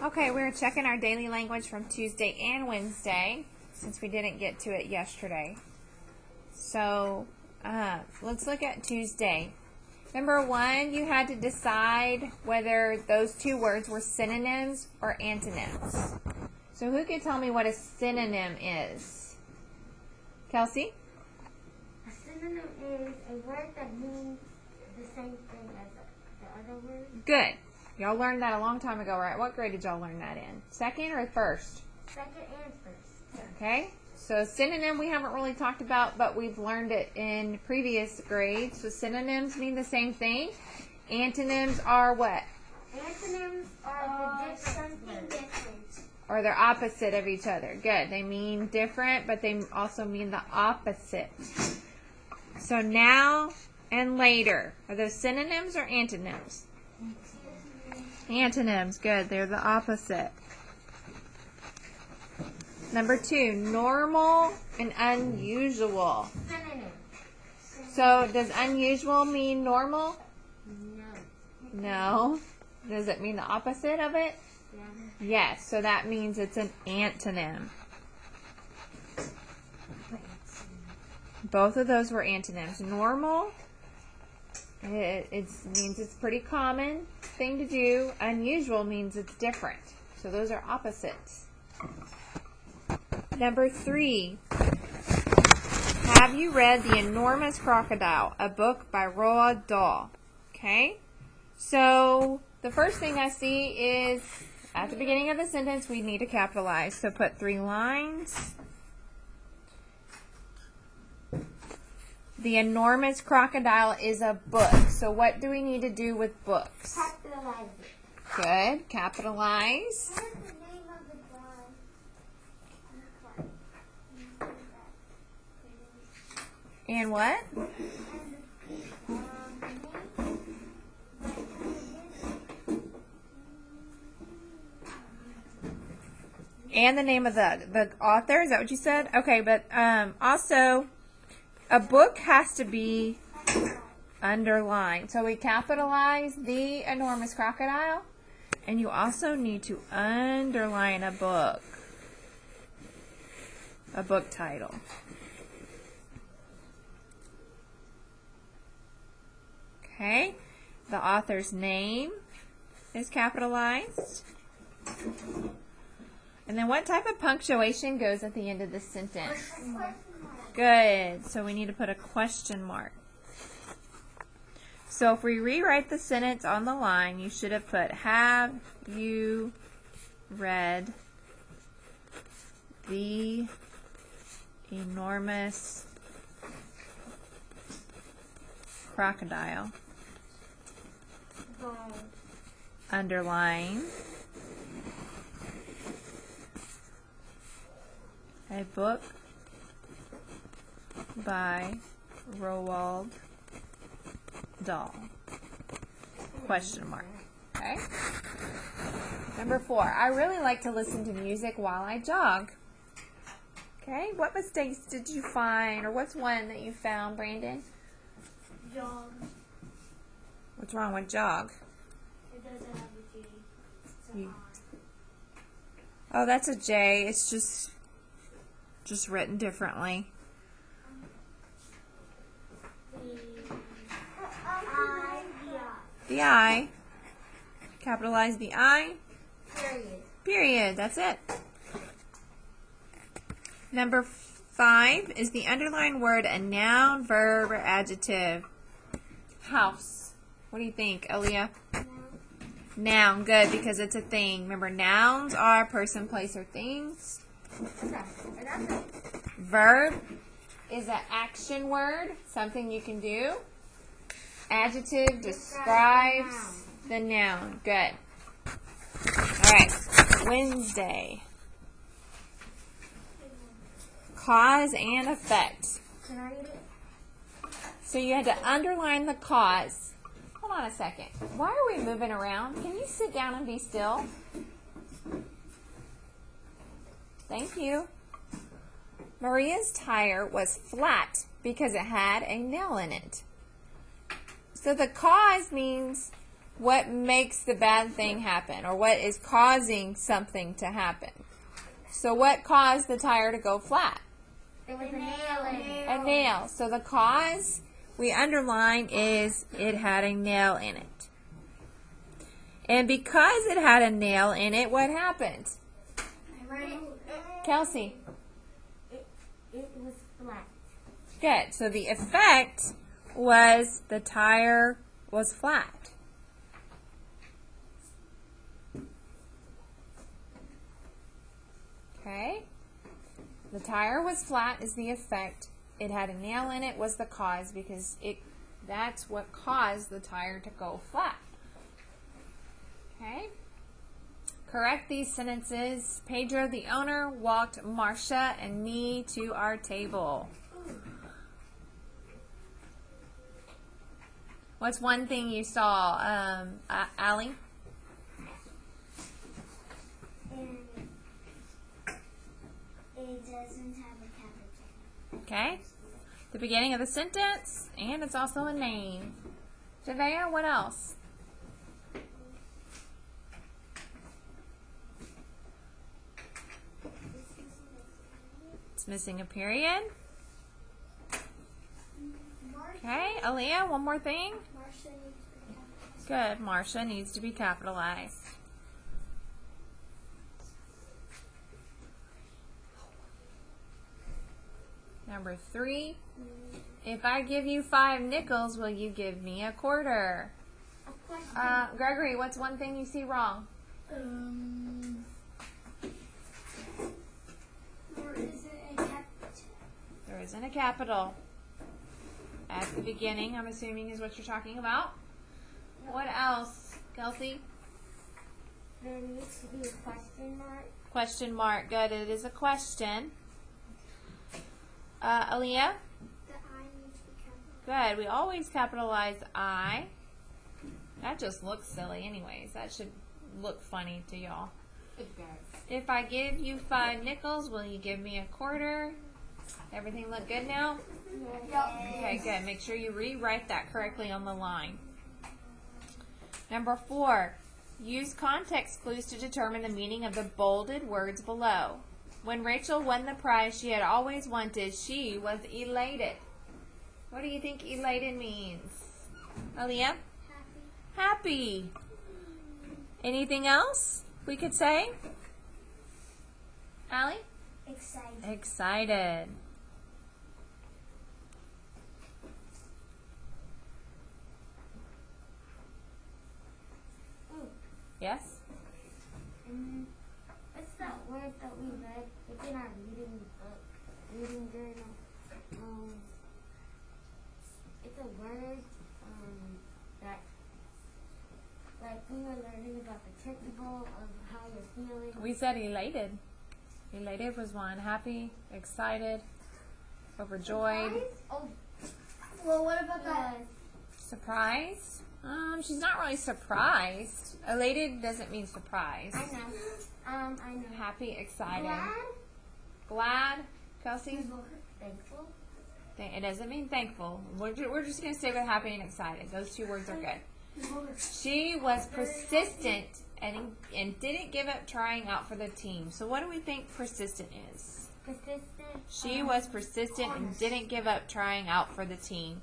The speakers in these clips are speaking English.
Okay, we're checking our daily language from Tuesday and Wednesday since we didn't get to it yesterday. So let's look at Tuesday. Number 1, you had to decide whether those two words were synonyms or antonyms. So who can tell me what a synonym is? Kelsey? A synonym is a word that means the same thing as the other word. Good. Y'all learned that a long time ago, right? What grade did y'all learn that in? Second or first? Second and first. Okay. So synonym we haven't really talked about, but we've learned it in previous grades. So synonyms mean the same thing. Antonyms are what? Antonyms are something different. Or they're opposite of each other. Good. They mean different, but they also mean the opposite. So now and later. Are those synonyms or antonyms? Antonyms. Good. They're the opposite. Number 2, normal and unusual. Synonym. So does unusual mean normal? No. No. Does it mean the opposite of it? Yeah. Yes. So that means it's an antonym. Both of those were antonyms. Normal, it means it's pretty common thing to do. Unusual means it's different. So those are opposites. Number 3, have you read The Enormous Crocodile, a book by Roald Dahl? Okay, so the first thing I see is at the beginning of the sentence we need to capitalize. So put 3 lines. The Enormous Crocodile is a book. So what do we need to do with books? Capitalize it. Good. Capitalize. What is the name of the dog? And what? And the name of the author. Is that what you said? Okay, but also a book has to be underlined. So we capitalize The Enormous Crocodile, and you also need to underline a book title. Okay, the author's name is capitalized. And then what type of punctuation goes at the end of the sentence? Good. So we need to put a question mark. So if we rewrite the sentence on the line, you should have put, have you read The Enormous Crocodile? Underline. A book by Roald Dahl. Question mark. Okay. Number 4. I really like to listen to music while I jog. Okay. What mistakes did you find, or what's one that you found, Brandon? Jog. What's wrong with jog? It doesn't have a G. It's an I. Oh, that's a J. It's just written differently. The I. Capitalize the I. Period. Period. That's it. Number 5 is the underlined word a noun, verb, or adjective. House. What do you think, Aaliyah? Noun. Good, because it's a thing. Remember, nouns are person, place, or things. Verb is an action word, something you can do. Adjective describes the noun. Good. All right. Wednesday. Cause and effect. Can I read it? So you had to underline the cause. Hold on a second. Why are we moving around? Can you sit down and be still? Thank you. Maria's tire was flat because it had a nail in it. So the cause means what makes the bad thing happen, or what is causing something to happen. So what caused the tire to go flat? There was a nail in it. A nail. So the cause we underline is it had a nail in it. And because it had a nail in it, what happened? Kelsey. It was flat. Good. So the effect was the tire was flat. Okay. The tire was flat is the effect. It had a nail in it was the cause, because that's what caused the tire to go flat. Okay. Correct these sentences. Pedro, the owner, walked Marcia and me to our table. What's one thing you saw, Allie? It doesn't have a capital. Okay. The beginning of the sentence, and it's also a name. Javea, what else? It's missing a period. Okay, Aaliyah, one more thing. Good, Marcia needs to be capitalized. Number 3. If I give you 5 nickels, will you give me a quarter? Gregory, what's one thing you see wrong? There isn't a capital. At the beginning, I'm assuming, is what you're talking about. What else, Kelsey? There needs to be a question mark. Question mark. Good. It is a question. Aaliyah? The I needs to be capitalized. Good. We always capitalize I. That just looks silly anyways. That should look funny to y'all. It does. If I give you 5 nickels, will you give me a quarter? Everything look good now? Okay, good. Make sure you rewrite that correctly on the line. Number 4. Use context clues to determine the meaning of the bolded words below. When Rachel won the prize she had always wanted, she was elated. What do you think elated means? Aaliyah? Happy. Anything else we could say? Allie? Excited. Excited. Yes? What's that word that we read? It's in our reading book, reading journal. It's a word that, like, we were learning about the principle of how you're feeling. We said elated. Elated was one. Happy, excited, overjoyed. Oh, well, what about that? Surprised? She's not really surprised. Elated doesn't mean surprised. I know. I know. Happy, excited. Glad? Glad? Kelsey? Thankful? It doesn't mean thankful. We're just going to stay with happy and excited. Those two words are good. She was persistent and didn't give up trying out for the team. So what do we think persistent is? Persistent. She was persistent and didn't give up trying out for the team.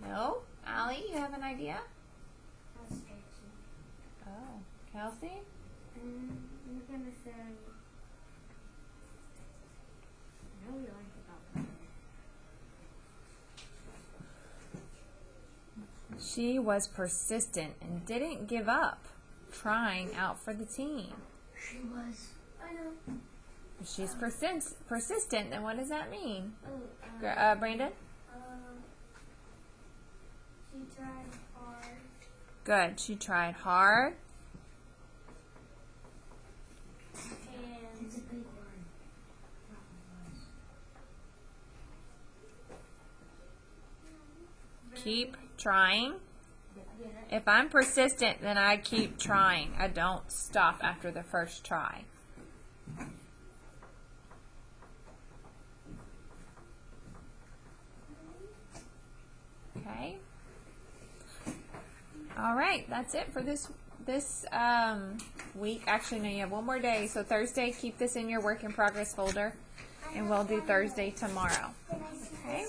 No? Allie, you have an idea? Oh, Kelsey? I'm going to say, I know we like about that. She was persistent and didn't give up trying out for the team. She was. I know. If she's persistent, then what does that mean? Oh, Brandon? she tried hard. Good. She tried hard. And it's a big word. Keep trying. If I'm persistent, then I keep trying. I don't stop after the first try. Okay. All right, that's it for this week. Actually, no, you have one more day. So Thursday, keep this in your work in progress folder, and we'll do Thursday tomorrow. Okay.